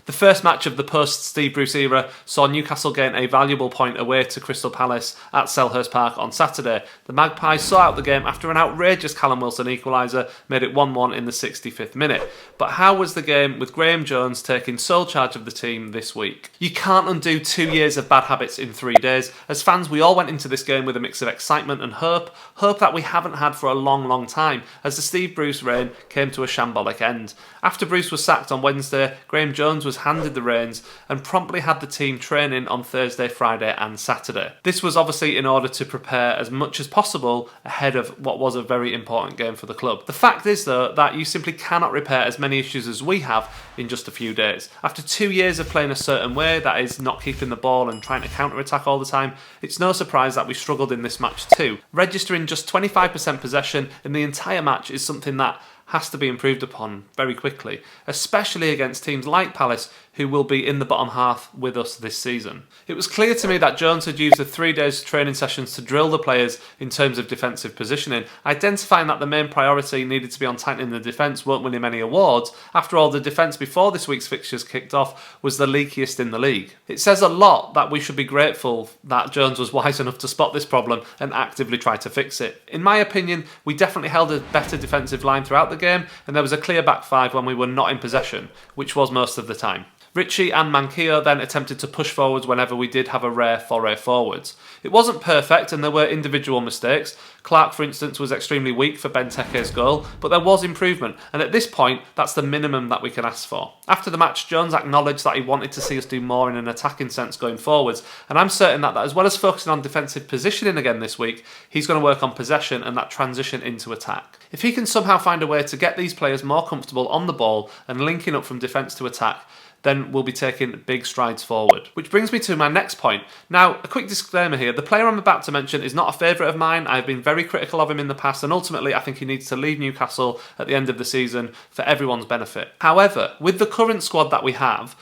The first match of the post-Steve Bruce era saw Newcastle gain a valuable point away to Crystal Palace at Selhurst Park on Saturday. The Magpies saw out the game after an outrageous Callum Wilson equaliser made it 1-1 in the 65th minute. But how was the game with Graeme Jones taking sole charge of the team this week? You can't undo 2 years of bad habits in 3 days. As fans, we all went into this game with a mix of excitement and hope that we haven't had for a long time, as the Steve Bruce reign came to a shambolic end. After Bruce was sacked on Wednesday, Graeme Jones was handed the reins and promptly had the team training on Thursday, Friday and Saturday. This was obviously in order to prepare as much as possible ahead of what was a very important game for the club. The fact is though that you simply cannot repair as many issues as we have in just a few days. After 2 years of playing a certain way, that is not keeping the ball and trying to counter-attack all the time, it's no surprise that we struggled in this match too. Registering just 25% possession in the entire match is something that has to be improved upon very quickly, especially against teams like Palace, who will be in the bottom half with us this season. It was clear to me that Jones had used the 3 days training sessions to drill the players in terms of defensive positioning, identifying that the main priority needed to be on tightening the defence won't win him any awards. After all, the defence before this week's fixtures kicked off was the leakiest in the league. It says a lot that we should be grateful that Jones was wise enough to spot this problem and actively try to fix it. In my opinion, we definitely held a better defensive line throughout the game, and there was a clear back five when we were not in possession, which was most of the time. Ritchie and Manquillo then attempted to push forwards whenever we did have a rare foray forwards. It wasn't perfect and there were individual mistakes. Clark, for instance, was extremely weak for Benteke's goal, but there was improvement, and at this point, that's the minimum that we can ask for. After the match, Jones acknowledged that he wanted to see us do more in an attacking sense going forwards, and I'm certain that as well as focusing on defensive positioning again this week, he's going to work on possession and that transition into attack. If he can somehow find a way to get these players more comfortable on the ball and linking up from defence to attack, then we'll be taking big strides forward. Which brings me to my next point. Now, a quick disclaimer here. The player I'm about to mention is not a favourite of mine. I've been very critical of him in the past, and ultimately I think he needs to leave Newcastle at the end of the season for everyone's benefit. However, with the current squad that we have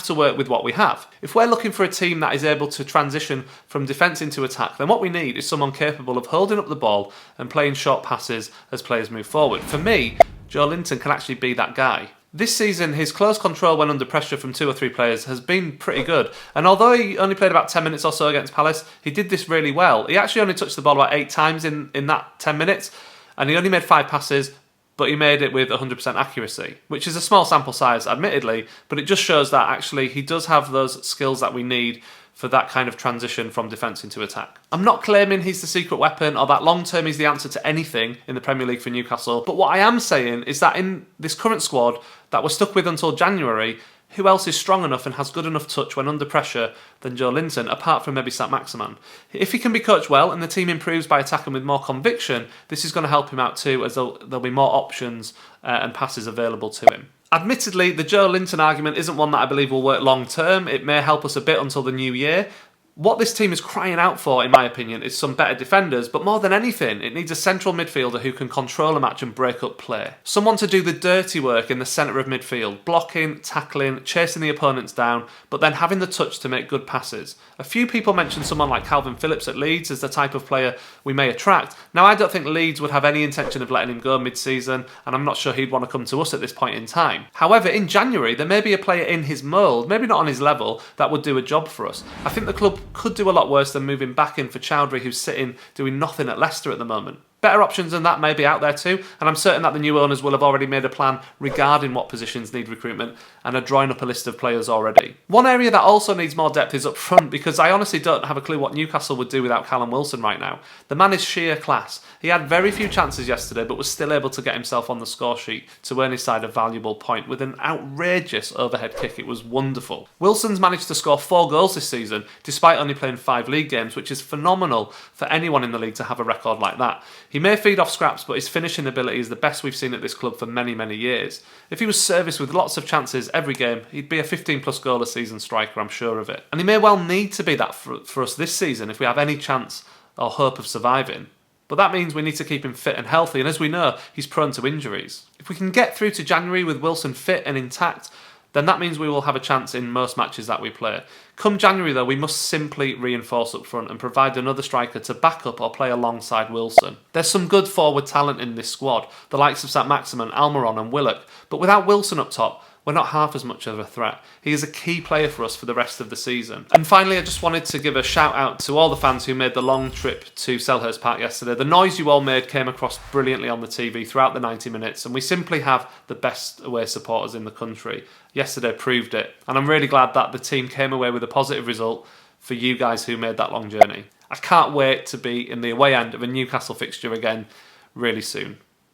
to work with what we have. If we're looking for a team that is able to transition from defence into attack, then what we need is someone capable of holding up the ball and playing short passes as players move forward. For me, Joe Linton can actually be that guy. This season, his close control when under pressure from 2 or 3 players has been pretty good. And although he only played about 10 minutes or so against Palace, he did this really well. He actually only touched the ball about 8 times in that 10 minutes, and he only made 5 passes, but he made it with 100% accuracy, which is a small sample size, admittedly, but it just shows that actually he does have those skills that we need for that kind of transition from defence into attack. I'm not claiming he's the secret weapon or that long term he's the answer to anything in the Premier League for Newcastle, but what I am saying is that in this current squad that we're stuck with until January, who else is strong enough and has good enough touch when under pressure than Joe Linton, apart from maybe Saint-Maximin? If he can be coached well and the team improves by attacking with more conviction, this is going to help him out too, as there'll be more options and passes available to him. Admittedly, the Joe Linton argument isn't one that I believe will work long term. It may help us a bit until the new year. What this team is crying out for, in my opinion, is some better defenders, but more than anything, it needs a central midfielder who can control a match and break up play. Someone to do the dirty work in the centre of midfield, blocking, tackling, chasing the opponents down, but then having the touch to make good passes. A few people mentioned someone like Calvin Phillips at Leeds as the type of player we may attract. Now, I don't think Leeds would have any intention of letting him go mid-season, and I'm not sure he'd want to come to us at this point in time. However, in January, there may be a player in his mould, maybe not on his level, that would do a job for us. I think the club could do a lot worse than moving back in for Chowdhury, who's sitting doing nothing at Leicester at the moment. Better options than that may be out there too, and I'm certain that the new owners will have already made a plan regarding what positions need recruitment and are drawing up a list of players already. One area that also needs more depth is up front, because I honestly don't have a clue what Newcastle would do without Callum Wilson right now. The man is sheer class. He had very few chances yesterday, but was still able to get himself on the score sheet to earn his side a valuable point with an outrageous overhead kick. It was wonderful. Wilson's managed to score 4 goals this season, despite only playing 5 league games, which is phenomenal for anyone in the league to have a record like that. He may feed off scraps, but his finishing ability is the best we've seen at this club for many, many years. If he was serviced with lots of chances every game, he'd be a 15+ goal a season striker, I'm sure of it. And he may well need to be that for us this season if we have any chance or hope of surviving. But that means we need to keep him fit and healthy, and as we know, he's prone to injuries. If we can get through to January with Wilson fit and intact, then that means we will have a chance in most matches that we play. Come January though, we must simply reinforce up front and provide another striker to back up or play alongside Wilson. There's some good forward talent in this squad, the likes of Saint-Maximin, Almiron and Willock, but without Wilson up top, we're not half as much of a threat. He is a key player for us for the rest of the season. And finally, I just wanted to give a shout out to all the fans who made the long trip to Selhurst Park yesterday. The noise you all made came across brilliantly on the TV throughout the 90 minutes, and we simply have the best away supporters in the country. Yesterday proved it, and I'm really glad that the team came away with a positive result for you guys who made that long journey. I can't wait to be in the away end of a Newcastle fixture again really soon.